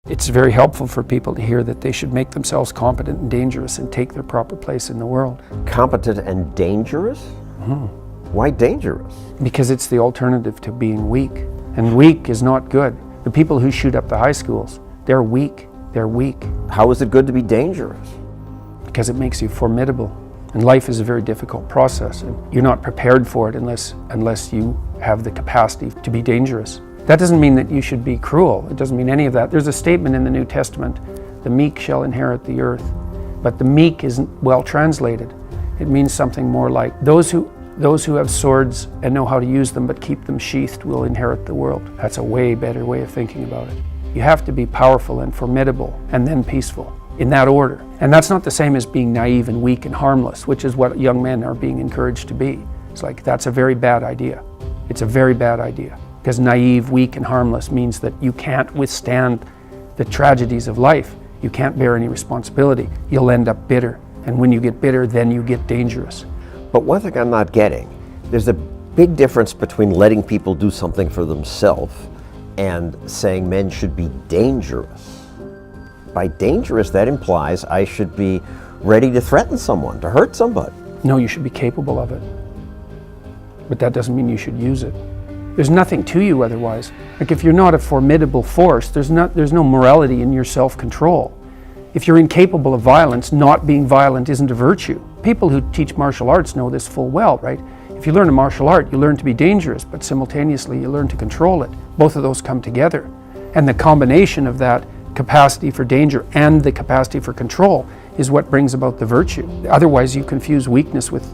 It's very helpful for people to hear that they should make themselves competent and dangerous and take their proper place in the world. Competent and dangerous? Why dangerous? Because it's the alternative to being weak. And weak is not good. The people who shoot up the high schools, they're weak. They're weak. How is it good to be dangerous? Because it makes you formidable. And life is a very difficult process. And you're not prepared for it unless you have the capacity to be dangerous. That doesn't mean that you should be cruel. It doesn't mean any of that. There's a statement in the New Testament, the meek shall inherit the earth. But the meek isn't well translated. It means something more like those who have swords and know how to use them but keep them sheathed will inherit the world. That's a way better way of thinking about it. You have to be powerful and formidable and then peaceful, in that order. And that's not the same as being naive and weak and harmless, which is what young men are being encouraged to be. It's like, that's a very bad idea. It's a very bad idea. Because naive, weak, and harmless means that you can't withstand the tragedies of life. You can't bear any responsibility. You'll end up bitter. And when you get bitter, then you get dangerous. But one thing I'm not getting, there's a big difference between letting people do something for themselves and saying men should be dangerous. By dangerous, that implies I should be ready to threaten someone, to hurt somebody. No, you should be capable of it. But that doesn't mean you should use it. There's nothing to you otherwise. Like if you're not a formidable force, there's no morality in your self-control. If you're incapable of violence, not being violent isn't a virtue. People who teach martial arts know this full well, right? If you learn a martial art, you learn to be dangerous, but simultaneously you learn to control it. Both of those come together. And the combination of that capacity for danger and the capacity for control is what brings about the virtue. Otherwise you confuse weakness with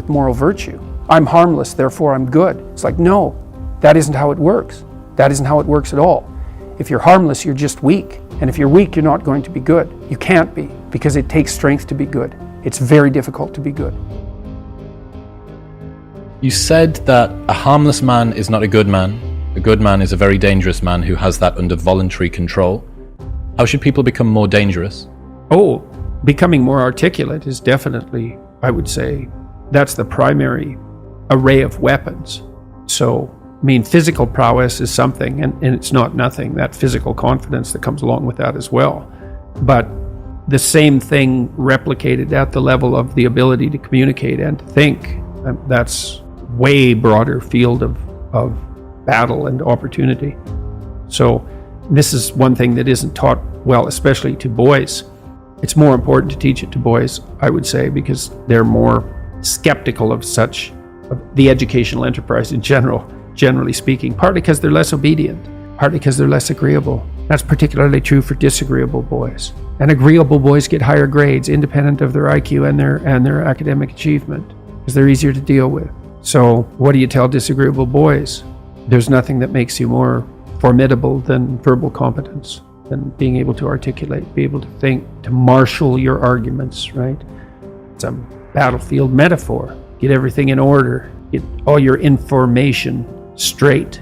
moral virtue. I'm harmless, therefore I'm good. It's like, no, that isn't how it works. That isn't how it works at all. If you're harmless, you're just weak. And if you're weak, you're not going to be good. You can't be, because it takes strength to be good. It's very difficult to be good. You said that a harmless man is not a good man. A good man is a very dangerous man who has that under voluntary control. How should people become more dangerous? Oh, becoming more articulate is definitely, I would say, that's the primary array of weapons. So, I mean, physical prowess is something, and it's not nothing, that physical confidence that comes along with that as well. But the same thing replicated at the level of the ability to communicate and to think, that's way broader field of battle and opportunity. So this is one thing that isn't taught well, especially to boys. It's more important to teach it to boys, I would say, because they're more skeptical of the educational enterprise in general, generally speaking, partly because they're less obedient, partly because they're less agreeable. That's particularly true for disagreeable boys. And agreeable boys get higher grades independent of their IQ and their academic achievement, because they're easier to deal with. So what do you tell disagreeable boys? There's nothing that makes you more formidable than verbal competence, than being able to articulate, be able to think, to marshal your arguments, right? It's a battlefield metaphor. Get everything in order, get all your information straight,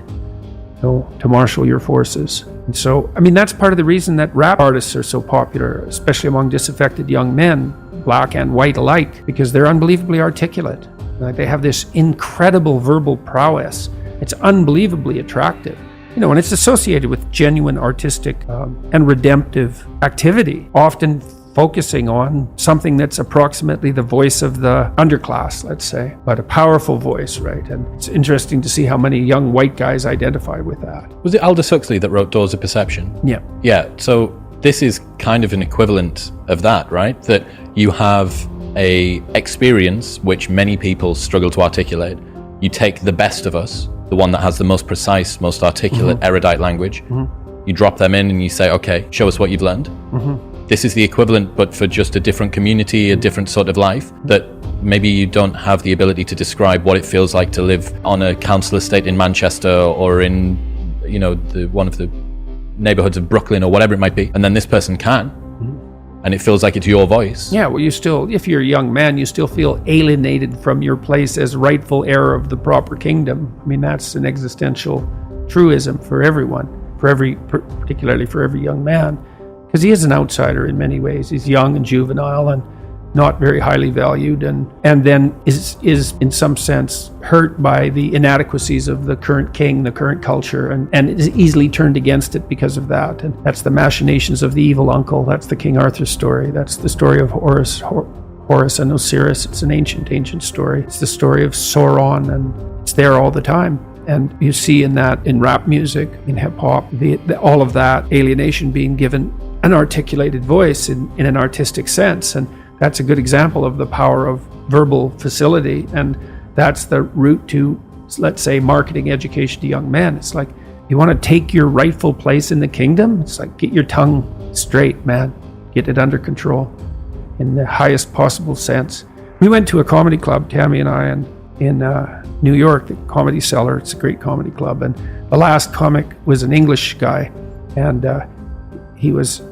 to marshal your forces. And so, I mean, that's part of the reason that rap artists are so popular, especially among disaffected young men, black and white alike, because they're unbelievably articulate. Like, they have this incredible verbal prowess. It's unbelievably attractive. And it's associated with genuine artistic and redemptive activity, often focusing on something that's approximately the voice of the underclass, let's say, but a powerful voice, right? And it's interesting to see how many young white guys identify with that. Was it Aldous Huxley that wrote Doors of Perception? Yeah. Yeah, so this is kind of an equivalent of that, right? That you have a experience which many people struggle to articulate. You take the best of us, the one that has the most precise, most articulate, erudite language. You drop them in and you say, okay, show us what you've learned. This is the equivalent, but for just a different community, a different sort of life, that maybe you don't have the ability to describe what it feels like to live on a council estate in Manchester or in, one of the neighborhoods of Brooklyn or whatever it might be. And then this person can, and it feels like it's your voice. Yeah, well, you still, if you're a young man, you still feel alienated from your place as rightful heir of the proper kingdom. I mean, that's an existential truism for everyone, particularly for every young man. Because he is an outsider in many ways. He's young and juvenile, and not very highly valued, and then is in some sense hurt by the inadequacies of the current king, the current culture, and is easily turned against it because of that. And that's the machinations of the evil uncle. That's the King Arthur story. That's the story of Horus and Osiris. It's an ancient story. It's the story of Sauron, and it's there all the time. And you see in that, in rap music, in hip hop, all of that alienation being given an articulated voice in an artistic sense. And that's a good example of the power of verbal facility. And that's the route to, let's say, marketing education to young men. It's like, you want to take your rightful place in the kingdom? It's like, get your tongue straight, man. Get it under control in the highest possible sense. We went to a comedy club, Tammy and I, in New York, the Comedy Cellar. It's a great comedy club. And the last comic was an English guy. And he was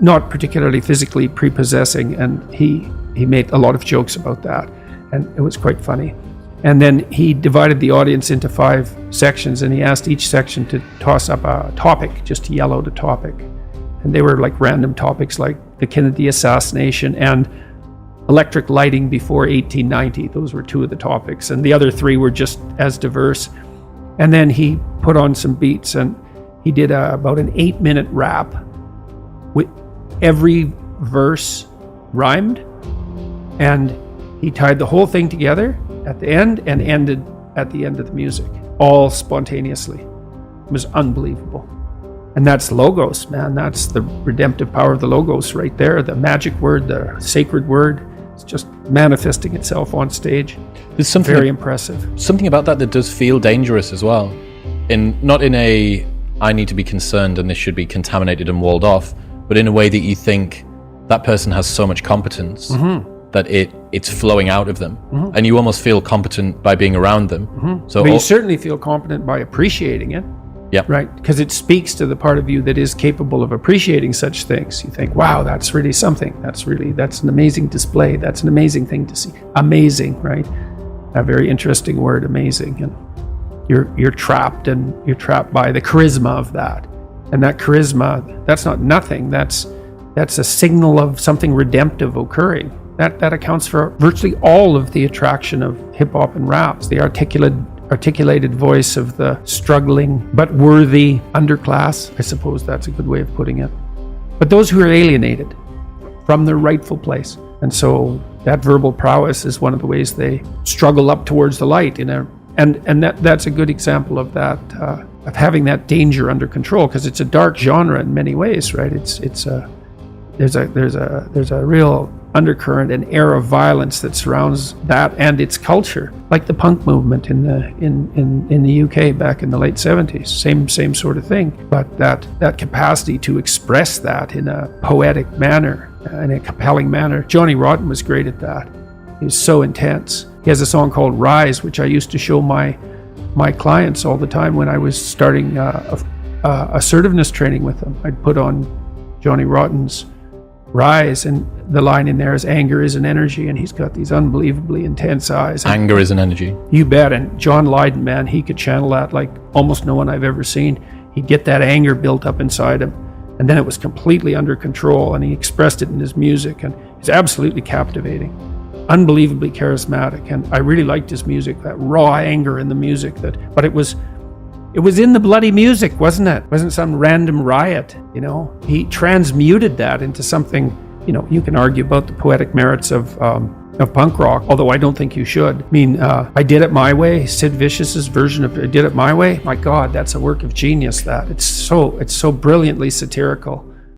not particularly physically prepossessing, and he made a lot of jokes about that, and it was quite funny. And then he divided the audience into 5 sections, and he asked each section to toss up a topic, just to yell out a topic. And they were like random topics like the Kennedy assassination and electric lighting before 1890. Those were 2 of the topics, and the other 3 were just as diverse. And then he put on some beats, and he did about an 8-minute rap. With every verse rhymed, and he tied the whole thing together at the end and ended at the end of the music, all spontaneously. It was unbelievable. And that's logos, man. That's the redemptive power of the logos right there. The magic word, the sacred word. It's just manifesting itself on stage. There's something very impressive. Something about that does feel dangerous as well. Not in a, I need to be concerned and this should be contaminated and walled off, but in a way that you think that person has so much competence that it's flowing out of them, and you almost feel competent by being around them. So but you certainly feel competent by appreciating it. Yeah. Right? Because it speaks to the part of you that is capable of appreciating such things. You think, wow, that's really something. That's an amazing display. That's an amazing thing to see. Amazing, right? A very interesting word, amazing. And you're trapped, and you're trapped by the charisma of that. And that charisma, that's not nothing. That's a signal of something redemptive occurring. That accounts for virtually all of the attraction of hip hop and raps. The articulated voice of the struggling but worthy underclass. I suppose that's a good way of putting it. But those who are alienated from their rightful place. And so that verbal prowess is one of the ways they struggle up towards the light. And that's a good example of that. Of having that danger under control, because it's a dark genre in many ways, right? There's a real undercurrent and air of violence that surrounds that and its culture, like the punk movement in the UK back in the late 70s. Same sort of thing, but that capacity to express that in a poetic manner, in a compelling manner. Johnny Rotten was great at that. He was so intense. He has a song called Rise, which I used to show my clients all the time when I was starting assertiveness training with them. I'd put on Johnny Rotten's Rise, and the line in there is anger is an energy, and he's got these unbelievably intense eyes. Anger is an energy. You bet. And John Lydon, man, he could channel that like almost no one I've ever seen. He'd get that anger built up inside him, and then it was completely under control, and he expressed it in his music, and it's absolutely captivating. Unbelievably charismatic, and I really liked his music, that raw anger in the music. But it was in the bloody music, wasn't it? It wasn't some random riot, you know. He transmuted that into something, you know. You can argue about the poetic merits of punk rock, although I don't think you should. I mean, I Did It My Way, Sid Vicious's version of I Did It My Way. My God, that's a work of genius. That it's so brilliantly satirical.